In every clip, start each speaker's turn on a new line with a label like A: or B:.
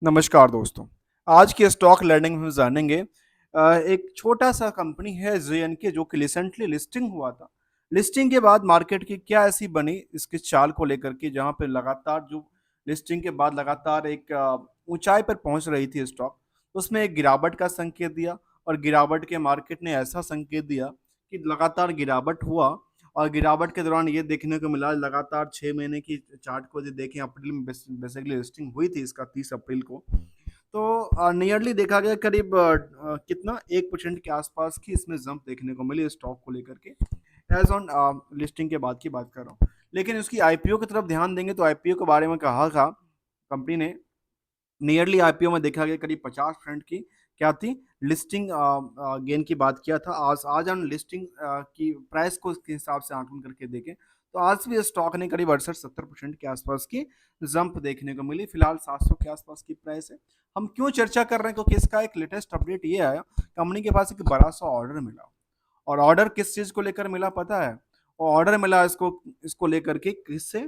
A: नमस्कार दोस्तों। आज की स्टॉक लर्निंग में हम जानेंगे एक छोटा-सा कंपनी है जेएनके जो कि रिसेंटली लिस्टिंग हुआ था। लिस्टिंग के बाद मार्केट की क्या ऐसी बनी इसकी चाल को लेकर के जहाँ पे लगातार जो लिस्टिंग के बाद लगातार एक ऊँचाई पर पहुँच रही थी स्टॉक, उसमें एक गिरावट का संकेत दिया और गिरावट के मार्केट ने ऐसा संकेत दिया कि लगातार गिरावट हुआ और गिरावट के दौरान ये देखने को मिला लगातार 6 महीने की चार्ट को यदि देखें अप्रैल में बेसिकली लिस्टिंग हुई थी इसका 30 अप्रैल को। तो नियरली देखा गया करीब कितना 1% के आसपास की इसमें जंप देखने को मिली स्टॉक को लेकर के एज ऑन लिस्टिंग के बाद की बात कर रहा हूँ। लेकिन उसकी आईपीओ की तरफ ध्यान देंगे तो आईपीओ के बारे में कहा था कंपनी ने नियरली आईपीओ में देखा गया करीब 50% की क्या थी लिस्टिंग गेन की बात किया था। आज हम लिस्टिंग की प्राइस को इसके हिसाब से आंकलन करके देखें तो आज भी स्टॉक ने करीब 68-70% के आसपास की जंप देखने को मिली। फिलहाल 700 के आसपास की प्राइस है। हम क्यों चर्चा कर रहे हैं क्योंकि इसका एक लेटेस्ट अपडेट ये आया कंपनी के पास एक बड़ा सा ऑर्डर मिला और ऑर्डर किस चीज को लेकर मिला पता है। ऑर्डर मिला इसको इसको लेकर के किससे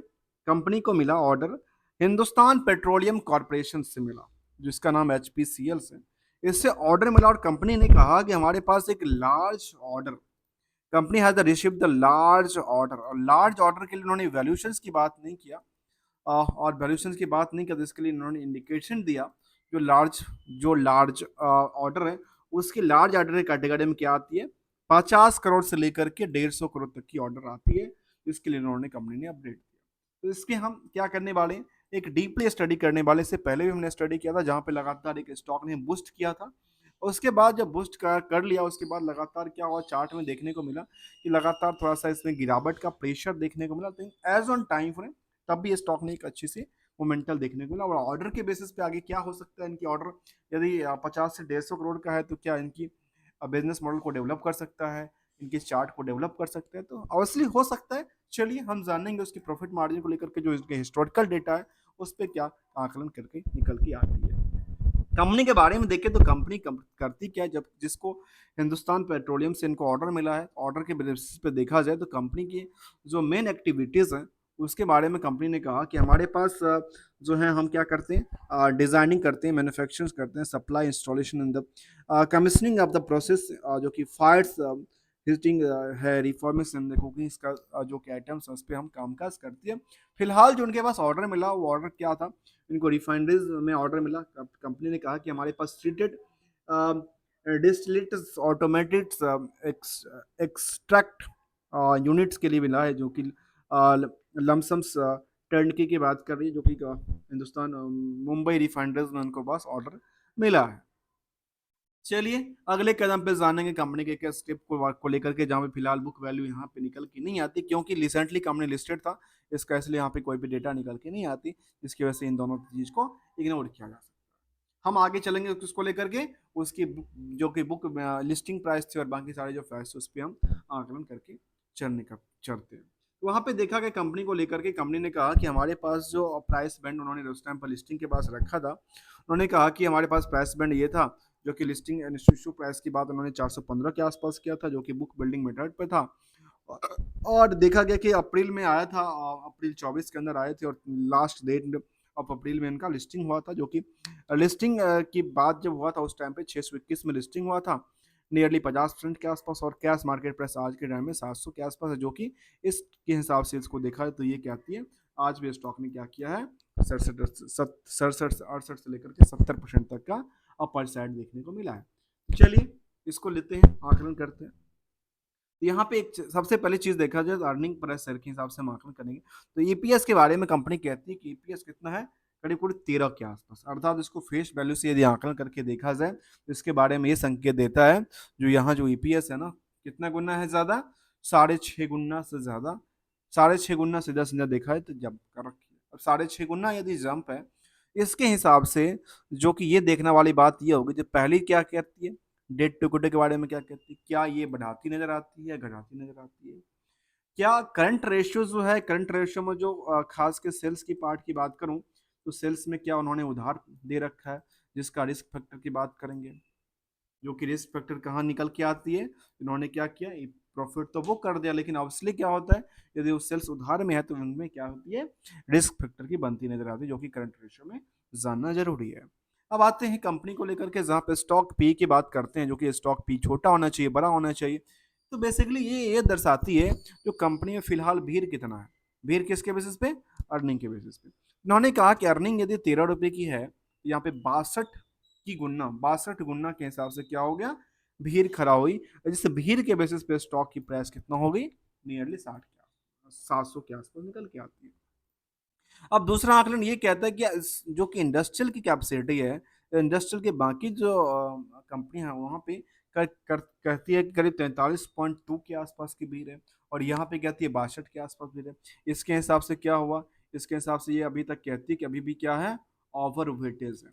A: कंपनी को मिला ऑर्डर हिंदुस्तान पेट्रोलियम कॉरपोरेशन से मिला जिसका नाम एचपीसीएल से इससे ऑर्डर मिला और कंपनी ने कहा कि हमारे पास एक large order company has receive the large order और लार्ज ऑर्डर के लिए उन्होंने वैल्यूएशंस की बात नहीं किया और वैल्यूएशंस की बात नहीं किया तो इसके लिए उन्होंने इंडिकेशन दिया जो लार्ज ऑर्डर है उसकी लार्ज ऑर्डर की कैटेगरी में क्या आती है 50 करोड़ से लेकर के 150 करोड़ तक की ऑर्डर आती है। इसके लिए उन्होंने कंपनी ने अपडेट किया। तो इसके हम क्या करने वाले हैं एक डीपली स्टडी करने वाले। इससे पहले भी हमने स्टडी किया था जहाँ पे लगातार एक स्टॉक ने बूस्ट किया था। उसके बाद जब बूस्ट कर लिया उसके बाद लगातार क्या हुआ चार्ट में देखने को मिला कि लगातार थोड़ा सा इसमें गिरावट का प्रेशर देखने को मिला। तो एज ऑन टाइम फ्रेम तब भी स्टॉक ने एक अच्छी सी मोमेंटल देखने को मिला और ऑर्डर के बेसिस पे आगे क्या हो सकता है इनकी ऑर्डर यदि 50 से 150 करोड़ का है तो क्या इनकी बिजनेस मॉडल को डेवलप कर सकता है इनके चार्ट को डेवलप कर सकता है तो ऑब्वियसली हो सकता है। चलिए हम जानेंगे उसकी प्रॉफिट मार्जिन को लेकर के जो इसके हिस्टोरिकल डेटा है उस पर क्या आकलन करके निकल के आती है। कंपनी के बारे में देखें तो कंपनी करती क्या है जब जिसको हिंदुस्तान पेट्रोलियम से इनको ऑर्डर मिला है ऑर्डर के बेसिस पे देखा जाए तो कंपनी की जो मेन एक्टिविटीज़ हैं उसके बारे में कंपनी ने कहा कि हमारे पास जो है हम क्या करते हैं डिज़ाइनिंग करते हैं मैन्युफैक्चरिंग करते हैं supply installation in the commissioning of the process जो कि फायर्स हीटिंग है रिफॉर्मेशन कुकिंग का जो कि आइटम्स है उस पर हम कामकाज करती है। फिलहाल जो उनके पास ऑर्डर मिला वो ऑर्डर क्या था इनको रिफाइनरीज में ऑर्डर मिला। कंपनी ने कहा कि हमारे पास treated distillates automated extract units के लिए मिला है जो कि लमसम्स टर्नकी की बात कर रही है जो कि हिंदुस्तान मुंबई रिफाइनरीज में उनको पास ऑर्डर मिला है। चलिए अगले कदम पे जानेंगे कंपनी के एक स्टेप को लेकर के जहाँ पे फिलहाल बुक वैल्यू यहाँ पे निकल के नहीं आती क्योंकि रिसेंटली कंपनी लिस्टेड था इसका इसलिए यहाँ पे कोई भी डेटा निकल के नहीं आती जिसकी वजह से इन दोनों चीज को इग्नोर किया जा सकता है। हम आगे चलेंगे उसको लेकर के उसकी जो कि बुक लिस्टिंग प्राइस थी और बाकी सारे जो प्राइस थे उस पर हम आकलन करके चढ़ते हैं। तो वहाँ पे देखा गया कंपनी को लेकर के कंपनी ने कहा कि हमारे पास जो प्राइस बैंड उन्होंने उस टाइम पर लिस्टिंग के पास रखा था उन्होंने कहा कि हमारे पास प्राइस बैंड ये था जो कि लिस्टिंग इशू प्राइस की बात उन्होंने 415 के आसपास किया था जो कि बुक बिल्डिंग मेथड पे था और देखा गया कि अप्रैल में आया था अप्रैल 24 के अंदर आए थे और लास्ट डेट ऑफ अप्रैल में इनका लिस्टिंग हुआ था जो कि लिस्टिंग की बात जब हुआ था उस टाइम पे 621 में लिस्टिंग हुआ था नियरली 50% के आसपास और कैश मार्केट प्राइस आज के टाइम में 700 के आसपास है जो कि इसके हिसाब से इसको देखा है तो ये कहती है आज भी स्टॉक ने क्या किया है 67-68 से लेकर के 70% तक का अपर साइड देखने को मिला है। चलिए इसको लेते हैं आकलन करते हैं। यहाँ पे एक सबसे पहली चीज देखा जाए तो अर्निंग पर शेयर के हिसाब से हम आकलन करेंगे तो ईपीएस के बारे में कंपनी कहती है कि ईपीएस कितना है करीब करीब 13 के आसपास अर्थात इसको फेस वैल्यू से यदि आकलन करके देखा जाए तो इसके बारे में ये संकेत देता है जो यहाँ जो ईपीएस है ना कितना गुना है ज्यादा 6.5 गुना से ज्यादा 6.5 गुना से 10 देखा है तो जब कर रखी है अब 6.5 गुना यदि जंप है इसके हिसाब से जो कि ये देखने वाली बात ये होगी जो पहली क्या कहती है डेट टू इक्विटी के बारे में क्या कहती है क्या ये बढ़ाती नजर आती है घटाती नजर आती है। क्या करंट रेशियो जो है करंट रेशियो में जो खास के सेल्स की पार्ट की बात करूं तो सेल्स में क्या उन्होंने उधार दे रखा है जिसका रिस्क फैक्टर की बात करेंगे जो कि रिस्क फैक्टर कहाँ निकल के आती है इन्होंने क्या किया प्रॉफिट तो वो कर दिया लेकिन ऑब्वियसली क्या होता है यदि वो सेल्स उधार में है तो उनमें क्या होती है रिस्क फैक्टर की बनती नजर आती है जो कि करंट रेशियो में जानना जरूरी है। अब आते हैं कंपनी को लेकर के, जहाँ पे स्टॉक पी की बात करते हैं, जो कि स्टॉक पी छोटा होना चाहिए, बड़ा होना चाहिए। तो बेसिकली ये दर्शाती है जो कंपनी में फिलहाल भीड़ कितना है। भीड़ किसके बेसिस पे? अर्निंग के बेसिस पे। उन्होंने कहा कि अर्निंग यदि 13 रुपए की है तो यहाँ पे 62 गुना के हिसाब से क्या हो गया, भीड़ खड़ा हुई। जिससे भीड़ के बेसिस पे स्टॉक की प्राइस कितना हो गई, नियरली 700 के आसपास निकल के आती है। अब दूसरा आकलन ये कहता है कि जो कि इंडस्ट्रियल की कैपेसिटी है, इंडस्ट्रियल के बाकी जो कंपनी है वहाँ पे कहती है कि करीब 43.2 के आसपास की भीड़ है, और यहाँ पे कहती है 62 के आसपास भीड़ है। इसके हिसाब से क्या हुआ, इसके हिसाब से ये अभी तक कहती है कि अभी भी क्या है, ओवर वेटेज है।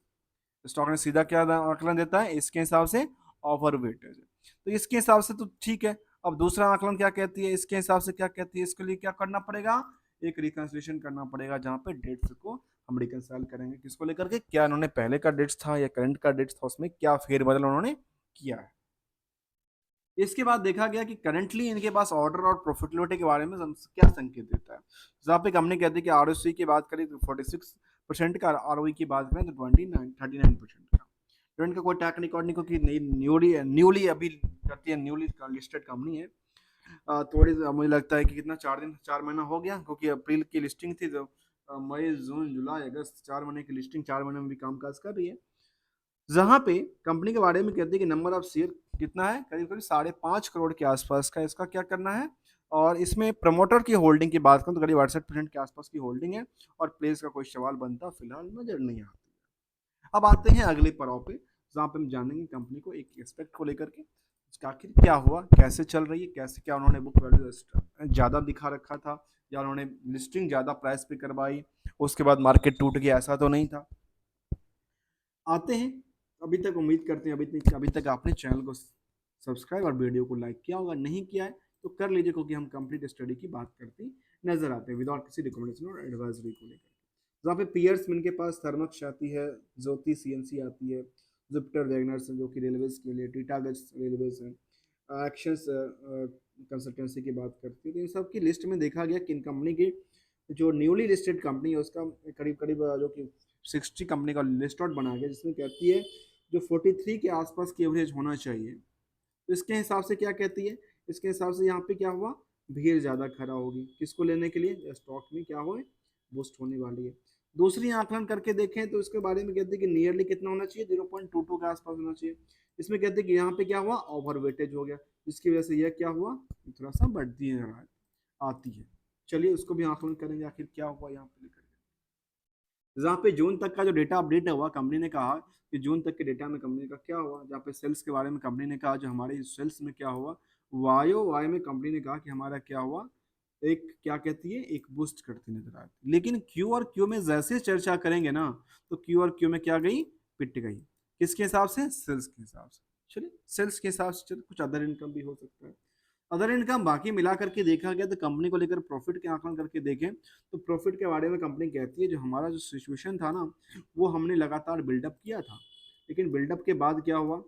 A: स्टॉक ने सीधा क्या आकलन देता है, इसके हिसाब से ओवर वेटेज है। तो इसके हिसाब से तो ठीक है। अब दूसरा आकलन क्या कहती है, इसके हिसाब से क्या कहती है, इसके लिए क्या करना पड़ेगा, एक रिकंसिलेशन करना पड़ेगा, जहाँ पे डेट्स को हम रिकंसाइल करेंगे, किसको लेकर के, क्या उन्होंने पहले का डेट्स था या करंट का डेट्स था, उसमें क्या फेरबदल उन्होंने किया है। इसके बाद देखा गया कि करंटली इनके पास ऑर्डर और प्रॉफिटेबिलिटी के बारे में क्या संकेत देता है। जहाँ पे कंपनी कहती है कि आरओसी की बात करें तो 46% का, आरओई की बात करें तो 39% का। तो इनका कोई ट्रैक रिकॉर्ड नहीं, क्योंकि नई न्यूली न्यूली अभी करती है, न्यूली लिस्टेड कंपनी है। थोड़ी मुझे लगता है कि कितना 4 महीना हो गया, क्योंकि अप्रैल की लिस्टिंग थी, तो मई जून जुलाई अगस्त 4 महीने की लिस्टिंग, 4 महीने में भी काम काज कर रही है। जहां पे कंपनी के बारे में कहते हैं कि नंबर ऑफ शेयर कितना है, करीब करीब 5.5 करोड़ के आसपास का इसका क्या करना है। और इसमें प्रमोटर की होल्डिंग की बात करूं तो करीब 68% के आसपास की होल्डिंग है, और प्लेस का कोई सवाल बनता फिलहाल नजर नहीं आता। अब आते हैं अगले पड़ाव पे, जहाँ पे हम जानेंगे कंपनी को एक एस्पेक्ट को लेकर के, आखिर क्या हुआ, कैसे चल रही है, कैसे क्या उन्होंने बुक वैल्यू ज़्यादा दिखा रखा था, या उन्होंने लिस्टिंग ज़्यादा प्राइस पे करवाई, उसके बाद मार्केट टूट गया, ऐसा तो नहीं था। आते हैं, अभी तक उम्मीद करते हैं अभी तक आपने चैनल को सब्सक्राइब और वीडियो को लाइक किया होगा, नहीं किया है तो कर लीजिए, क्योंकि हम कंप्लीट स्टडी की बात करते नजर आते हैं विदाउट किसी रिकमेंडेशन और एडवाइजरी को लेकर। जहाँ पे पीयर्स में इनके पास थर्मक्स आती है, ज्योति सीएनसी आती है, जुपिटर वैगनर्स जो कि रेलवेज के लिए, टीटागज रेलवेज है, एक्शंस कंसल्टेंसी की बात करती है। तो इन सब की लिस्ट में देखा गया कि इन कंपनी की जो न्यूली लिस्टेड कंपनी है उसका करीब करीब जो कि 60 कंपनी का लिस्ट आउट बना गया, जिसमें कहती है जो 43 के आसपास की एवरेज होना चाहिए। तो इसके हिसाब से क्या कहती है, इसके हिसाब से यहाँ पे क्या हुआ, भीड़ ज़्यादा खड़ा होगी, किसको लेने के लिए, स्टॉक में क्या हो, बूस्ट होने वाली है। दूसरी आकलन करके देखें तो इसके बारे में कहते हैं कि नियरली कितना होना चाहिए, 0.22 के आसपास होना चाहिए। इसमें कहते हैं कि यहाँ पे क्या हुआ, ओवर वेटेज हो गया, जिसकी वजह से यह क्या हुआ, थोड़ा सा बढ़ती आती है। चलिए उसको भी आकलन करेंगे, आखिर क्या हुआ यहाँ पे लेकर। जहाँ पे जून तक का जो डेटा अपडेट हुआ, कंपनी ने कहा कि जून तक के डेटा में कंपनी का क्या हुआ, जहाँ पे सेल्स के बारे में कंपनी ने कहा जो हमारे सेल्स में क्या हुआ, वायो वाई में कंपनी ने कहा कि हमारा क्या हुआ, एक क्या कहती है, एक बूस्ट करती नजर आती। लेकिन क्यू और क्यू में जैसे चर्चा करेंगे ना, तो क्यू और क्यू में क्या गई, पिट गई, किसके हिसाब से, सेल्स के हिसाब से। चलिए सेल्स के हिसाब से चलिए, कुछ अदर इनकम भी हो सकता है। अदर इनकम बाकी मिला करके देखा गया तो कंपनी को लेकर प्रॉफिट के आंकलन करके देखें तो प्रॉफिट के बारे में कंपनी कहती है जो हमारा जो सिचुएशन था ना, वो हमने लगातार बिल्डअप किया था, लेकिन बिल्डअप के बाद क्या हुआ,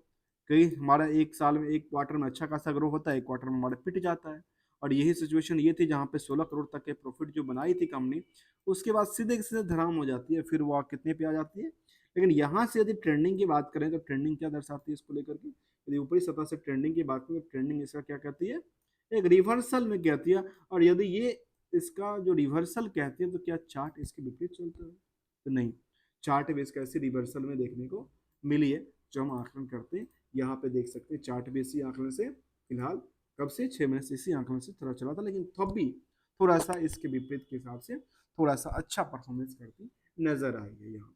A: कई हमारा एक साल में एक क्वार्टर में अच्छा खासा ग्रो होता है, एक क्वार्टर में हमारा पिट जाता है। और यही सिचुएशन ये थी जहाँ पे 16 करोड़ तक के प्रॉफिट जो बनाई थी कंपनी, उसके बाद सीधे सीधे धराम हो जाती है, फिर वो कितने पे आ जाती है। लेकिन यहाँ से यदि ट्रेंडिंग की बात करें तो ट्रेंडिंग क्या दर्शाती है इसको लेकर के, यदि ऊपरी सतह से ट्रेंडिंग की बात करें तो ट्रेंडिंग इसका क्या कहती है, एक रिवर्सल में कहती है। और यदि ये इसका जो रिवर्सल कहती है तो क्या चार्ट इसके विपरीत चलता है, तो नहीं, चार्ट भी इसका ऐसे रिवर्सल में देखने को मिली है, जो हम आकलन करते हैं यहाँ पे देख सकते हैं। चार्ट भी इसी आकलन से फिलहाल कब से, 6 महीने से इसी आकलन से थोड़ा चला था, लेकिन तब भी थोड़ा सा इसके विपरीत के हिसाब से थोड़ा सा अच्छा परफॉर्मेंस करती नजर आई है। यहाँ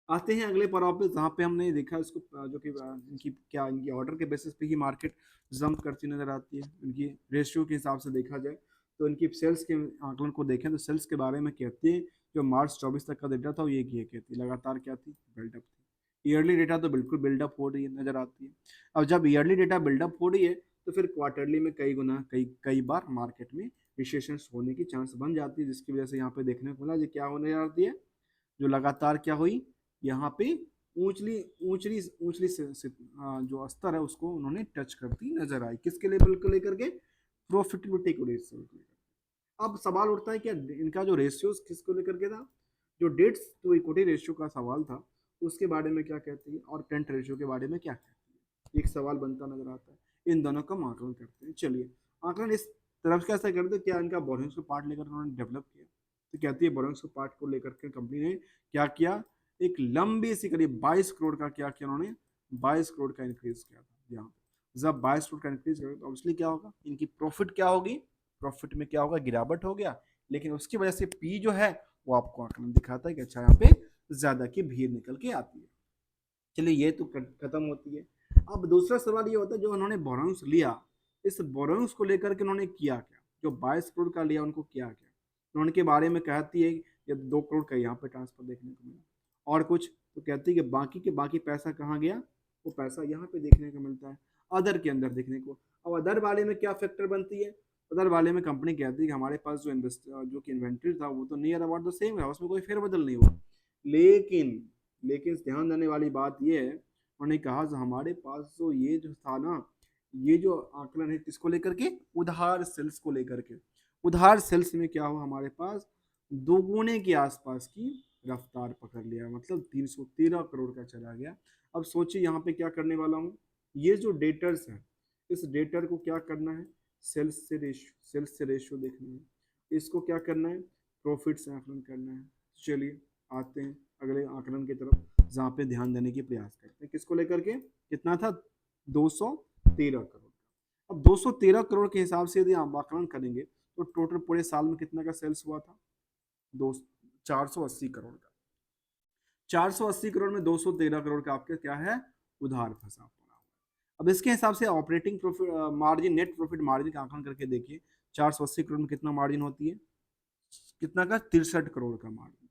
A: आते हैं अगले पड़ाव पे, जहाँ पे हमने देखा इसको जो कि इनकी क्या, इनकी ऑर्डर के बेसिस पे ही मार्केट जंप करती नजर आती है। इनकी रेशियो के हिसाब से देखा जाए तो इनकी सेल्स के आंकलन को देखें तो सेल्स के बारे में कहती है जो मार्च 24 तक का डेटा था वो ये कहती है लगातार क्या थी, बिल्डअप थी। ईयरली डेटा तो बिल्कुल बिल्डअप हो रही है नजर आती है। अब जब ईयरली डेटा बिल्डअप हो रही है तो फिर क्वार्टरली में कई गुना कई बार मार्केट में रिसेशन होने की चांस बन जाती है, जिसकी वजह से यहाँ पे देखने को मिला जो क्या होने जाती है, जो लगातार क्या हुई, यहाँ पे ऊंचली ऊंचली ऊंचली जो स्तर है उसको उन्होंने टच करती नजर आई, किसके लेवल को लेकर के, प्रॉफिटेबिलिटी को रेशियो को लेकर। अब सवाल उठता है कि इनका जो रेशियो किसको लेकर के था, जो डेट्स टू इक्विटी रेशियो का सवाल था उसके बारे में क्या कहती है और करंट रेशियो के बारे में क्या कहती है, एक सवाल बनता नजर आता है। इन दोनों का हम आकलन करते हैं। चलिए आकलन इस तरफ से कैसे करते हैं, क्या इनका बोरोइंग्स को पार्ट लेकर उन्होंने डेवलप किया। तो कहती है बोरोइंग्स को पार्ट को लेकर के कंपनी ने क्या किया, एक लंबी सी करीब 22 करोड़ का क्या किया उन्होंने, 22 करोड़ का इंक्रीज किया था यहाँ पे। जब 22 करोड़ का इंक्रीज करेगा तो ऑब्वियसली क्या होगा, इनकी प्रॉफिट क्या होगी, प्रॉफिट में क्या होगा, गिरावट हो गया। लेकिन उसकी वजह से पी जो है वो आपको आकलन दिखाता है कि अच्छा यहाँ पे ज्यादा की भीड़ निकल के आती है। चलिए ये तो खत्म होती है। अब दूसरा सवाल ये होता है जो उन्होंने बोरोइंग्स लिया, इस बोरोइंग्स को लेकर के उन्होंने किया क्या, जो 22 करोड़ का लिया उनको किया क्या, तो उनके बारे में कहती है ये 2 करोड़ का यहाँ पे ट्रांसफर देखने को मिला। और कुछ तो कहती है कि बाकी के बाकी पैसा कहाँ गया, वो पैसा यहाँ पे देखने को मिलता है, अदर के अंदर देखने को। अब अदर वाले में क्या फैक्टर बनती है, अदर वाले में कंपनी कहती है कि हमारे पास जो कि इन्वेंट्री था वो तो नियर अबाउट द सेम है, उसमें कोई फेरबदल नहीं हुआ। लेकिन लेकिन ध्यान देने वाली बात यह है, उन्होंने कहा जो हमारे पास जो ये जो था ना, ये जो आकलन है किसको लेकर के, उधार सेल्स को लेकर के। उधार सेल्स में क्या हुआ, हमारे पास दोगुने के आसपास की रफ्तार पकड़ लिया, मतलब 313 करोड़ का चला गया। अब सोचिए यहाँ पे क्या करने वाला हूँ, ये जो डेटर्स है इस डेटर को क्या करना है, सेल्स से रेशियो देखना है, इसको क्या करना है, प्रॉफिट से आकलन करना है। चलिए आते हैं अगले आकलन की तरफ, जहाँ पे ध्यान देने की प्रयास करते हैं, किसको लेकर के, कितना था 213 करोड़। अब 213 करोड़ के हिसाब से यदि आप आकलन करेंगे तो टोटल पूरे साल में कितना का सेल्स हुआ था, दो 480 करोड़ का। 480 करोड़ में 213 करोड़ का आपके क्या है, उधार फंसा पड़ा हुआ। अब इसके हिसाब से operating profit margin, net profit margin का आकलन करके देखिए, 480 करोड़ में कितना मार्जिन होती है, कितना का 63 करोड़ का मार्जिन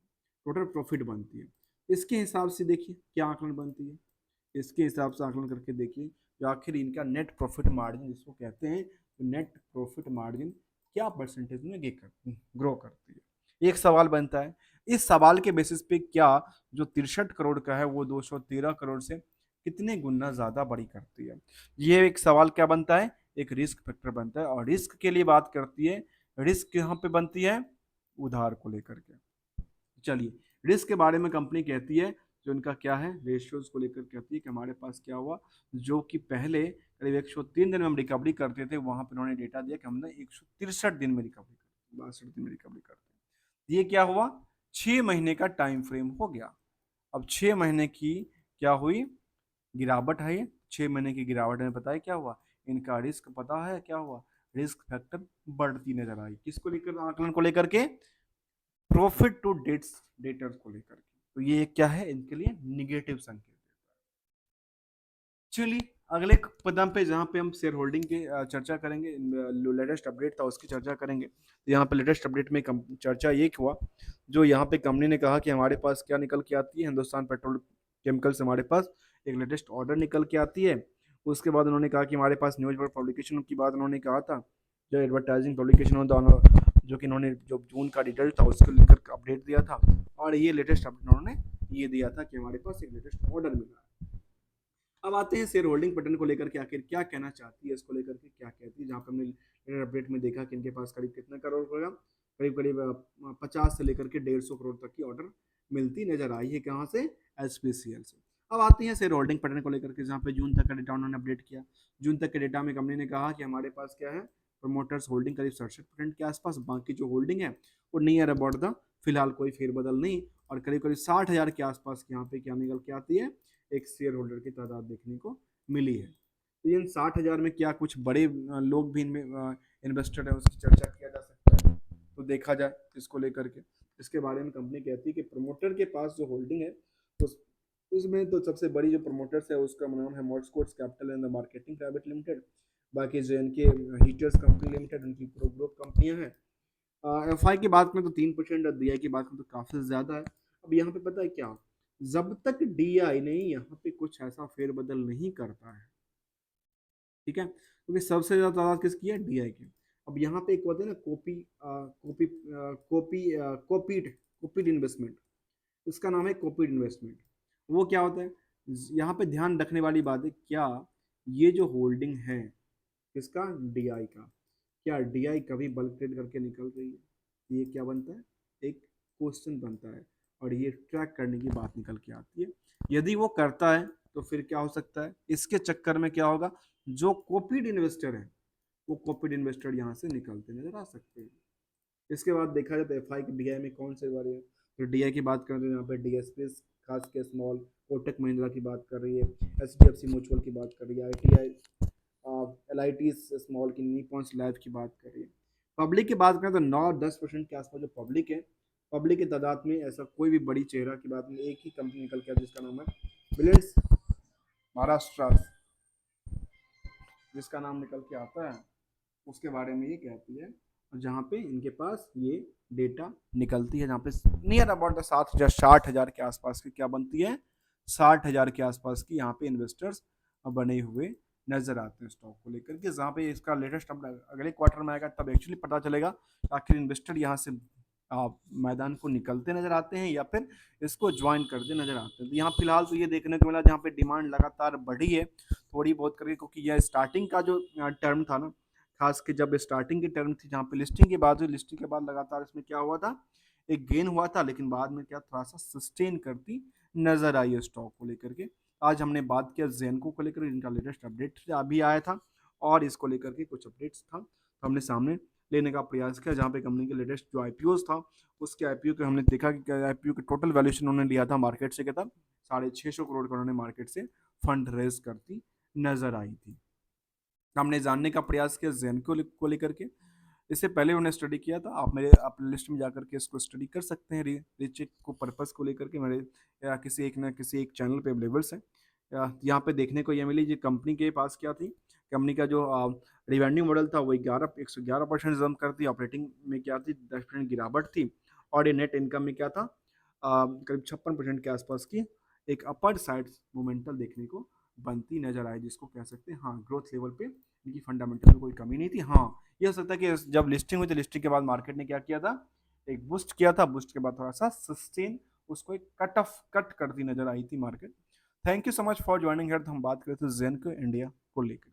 A: टोटल प्रॉफिट बनती है। इसके हिसाब से देखिए क्या आकलन बनती है, इसके हिसाब से आकलन करके देखिए जो आखिर इनका नेट प्रॉफिट मार्जिन जिसको कहते हैं, तो नेट प्रॉफिट मार्जिन क्या परसेंटेज में ग्रो करती है। एक सवाल बनता है, इस सवाल के बेसिस पे क्या जो 63 करोड़ का है वो 213 करोड़ से कितने गुना ज्यादा बड़ी करती है। ये एक सवाल क्या बनता है, एक रिस्क फैक्टर बनता है, और रिस्क के लिए बात करती है, रिस्क यहाँ पे बनती है उधार को लेकर के। चलिए रिस्क के बारे में कंपनी कहती है, जो इनका क्या है रेशियोज को लेकर कहती है कि हमारे पास क्या हुआ, जो कि पहले करीब 103 दिन में हम रिकवरी करते थे, वहां पर उन्होंने डेटा दिया कि हमने 163 दिन में रिकवरी करते, 62 दिन में रिकवरी करते हैं। ये क्या हुआ, 6 महीने का टाइम फ्रेम हो गया। अब 6 महीने की क्या हुई, गिरावट है। 6 महीने की गिरावट में पता है क्या हुआ, इनका रिस्क पता है क्या हुआ, रिस्क फैक्टर बढ़ती नजर आई, किसको लेकर, आकलन को लेकर के, प्रॉफिट टू डेटर्स को लेकर के। तो ये क्या है, इनके लिए निगेटिव संकेत देता है। चलिए अगले कदम पे जहाँ पे हम शेयर होल्डिंग की चर्चा करेंगे, लेटेस्ट अपडेट था उसकी चर्चा करेंगे। तो यहाँ पे लेटेस्ट अपडेट में चर्चा ये हुआ, जो यहाँ पे कंपनी ने कहा कि हमारे पास क्या निकल के आती है, हिंदुस्तान पेट्रोल केमिकल से हमारे पास एक लेटेस्ट ऑर्डर निकल के आती है। उसके बाद उन्होंने कहा कि हमारे पास न्यूज पेपर पब्लिकेशन की बात उन्होंने कहा था, जो एडवर्टाइजिंग पब्लिकेशन होता, जो कि इन्होंने जो जून का रिजल्ट था उसको लेकर अपडेट दिया था। और ये लेटेस्ट अपडेट उन्होंने ये दिया था कि हमारे पास एक लेटेस्ट ऑर्डर मिला है। अब आते हैं शेयर होल्डिंग पैटर्न को लेकर के, आखिर क्या कहना चाहती है, इसको लेकर के क्या कहती है, जहाँ पर हमने लेटेस्ट अपडेट में देखा कि इनके पास करीब कितना करोड़ होगा, करीब करीब 50 से लेकर के 150 करोड़ तक की ऑर्डर मिलती नजर आई है, कहाँ से, एचपीसीएल से। अब आते हैं शेयर होल्डिंग पैटर्न को लेकर के, जहाँ पे जून तक का डेटा उन्होंने अपडेट किया। जून तक के डेटा में कंपनी ने कहा कि हमारे पास क्या है, प्रमोटर्स होल्डिंग करीब 67% के आसपास, बाकी जो होल्डिंग है वो नियर अबाउट द फिलहाल कोई फेरबदल नहीं, और करीब करीब 60,000 के आसपास यहाँ पे क्या निकल के आती है, एक शेयर होल्डर की तादाद देखने को मिली है। तो इन 60,000 में क्या कुछ बड़े लोग भी इनमें इन्वेस्टेड है, उसकी चर्चा किया जा सकता है। तो देखा जाए इसको लेकर के, इसके बारे में कंपनी कहती है कि प्रमोटर के पास जो होल्डिंग है उस उसमें तो सबसे बड़ी जो प्रमोटर्स है उसका नाम है मॉर्सकोट्स capital and marketing private limited, बाकी जेएनके हीटर्स कंपनी लिमिटेड, उनकी प्रो ग्रुप कंपनियां हैं। एफआई की बात में तो 3% और डीआई की बात में तो काफी ज्यादा है। अब यहाँ पे पता है क्या, जब तक डीआई नहीं यहाँ पे कुछ ऐसा फेरबदल नहीं करता है, ठीक है, क्योंकि सबसे ज्यादा तादाद किसकी है, डीआई की। अब यहाँ पे एक होता है ना कोपीड कोपीड इन्वेस्टमेंट, इसका नाम है कोपीड इन्वेस्टमेंट। वो क्या होता है, यहाँ पे ध्यान रखने वाली बात है, क्या ये जो होल्डिंग है किसका, डीआई का, क्या डीआई कभी बल्क ट्रेड करके निकल रही है, ये क्या बनता है, एक क्वेश्चन बनता है। और ये ट्रैक करने की बात निकल के आती है। यदि वो करता है तो फिर क्या हो सकता है, इसके चक्कर में क्या होगा, जो कोपिड इन्वेस्टर है वो कोपिड इन्वेस्टर यहाँ से निकलते नजर आ सकते हैं। इसके बाद देखा जाए तो एफ आई की डी आई में कौन से बारे हैं, तो डी आई की बात करें तो यहाँ पे डी एस पी खास के स्मॉल, कोटक महिंद्रा की बात कर रही है, H D F C mutual की बात कर रही है, I T I, L I T small की, निपॉन्स लाइफ की बात कर रही है। पब्लिक की बात करें तो 9-10% के आसपास जो पब्लिक है, पब्लिक की तादाद में ऐसा कोई भी बड़ी चेहरा की बात नहीं, एक ही कंपनी निकल के आती है जिसका नाम है बिलियंस महाराष्ट्र, जिसका नाम निकल के आता है, उसके बारे में ये कहती है, और जहाँ पे इनके पास ये डेटा निकलती है, जहाँ पे नियर अबाउट 7,000 60,000 के आसपास की क्या बनती है, 60,000 के आसपास की यहाँ पे इन्वेस्टर्स बने हुए नजर आते हैं स्टॉक को लेकर के। जहाँ पे इसका लेटेस्ट अगले क्वार्टर में आएगा तब एक्चुअली पता चलेगा आखिर इन्वेस्टर यहाँ से मैदान को निकलते नजर आते हैं या फिर इसको ज्वाइन करते नजर आते हैं। तो यहाँ फिलहाल तो ये देखने को मिला जहाँ पे डिमांड लगातार बढ़ी है थोड़ी बहुत करके, क्योंकि यह स्टार्टिंग का जो टर्म था ना, खास के जब स्टार्टिंग की टर्म थी जहाँ पे लिस्टिंग के बाद हुई, लिस्टिंग के बाद लगातार इसमें क्या हुआ था, एक गेन हुआ था, लेकिन बाद में क्या थोड़ा सा सस्टेन करती नजर आई है स्टॉक को लेकर के। आज हमने बात किया जेनको को लेकर, इनका लेटेस्ट अपडेट अभी आया था और इसको लेकर के कुछ अपडेट्स था तो हमने सामने लेने का प्रयास किया, जहाँ पे कंपनी के लेटेस्ट जो आईपीओ था उसके आईपीओ के हमने देखा कि आईपीओ के टोटल वैल्यूएशन उन्होंने लिया था मार्केट से, क्या था 650 करोड़ का उन्होंने मार्केट से फंड रेज करती नजर आई थी। हमने जानने का प्रयास किया जैन को लेकर के, इससे पहले उन्हें स्टडी किया था, आप मेरे आप लिस्ट में जाकर के इसको स्टडी कर सकते हैं, रीचेक को पर्पस को लेकर के मेरे या किसी एक ना किसी एक चैनल पे अवेलेबल्स है। यहाँ पे देखने को यह मिली जो कंपनी के पास क्या थी, कंपनी का जो रिवेन्यू मॉडल था वो 111% जंप करती, ऑपरेटिंग में क्या थी 10% गिरावट थी, और ये नेट इनकम में क्या था करीब 56% के आसपास की एक अपर साइड मोमेंटल देखने को बनती नजर आई, जिसको कह सकते हैं हाँ ग्रोथ लेवल पे इनकी फंडामेंटल में कोई कमी नहीं थी। हाँ ये हो सकता है कि जब लिस्टिंग हुई तो लिस्टिंग के बाद मार्केट ने क्या किया था, एक बूस्ट किया था, बूस्ट के बाद थोड़ा सा सस्टेन उसको एक कट करती नजर आई थी market. Thank you so much for joining here. तो हम बात करते थे जेन को इंडिया को लेकर।